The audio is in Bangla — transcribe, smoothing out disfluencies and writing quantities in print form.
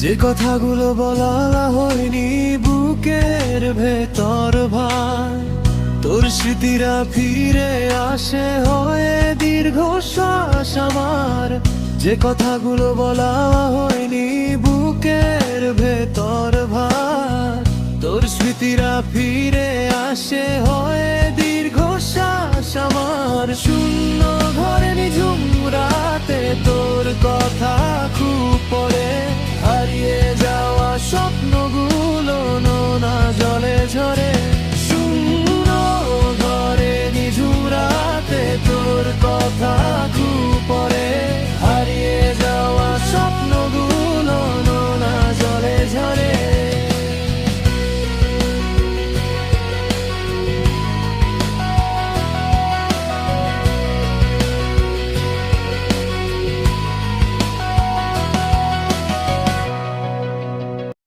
যে কথাগুলো বলা হয়নি বুকের ভেতর ভাই, তোর স্মৃতিরা ফিরে আসে হয়ে দীর্ঘশ্বাস আমার। যে কথাগুলো বলা হয়নি বুকের ভেতর ভাই, তোর স্মৃতিরা ফিরে আসে হয়ে দীর্ঘশ্বাস আমার। শূন্য ঘরে নিঝুম রাতে তোর কথা খুব পড়ে, হারিয়ে যাওয়া স্বপ্নগুলো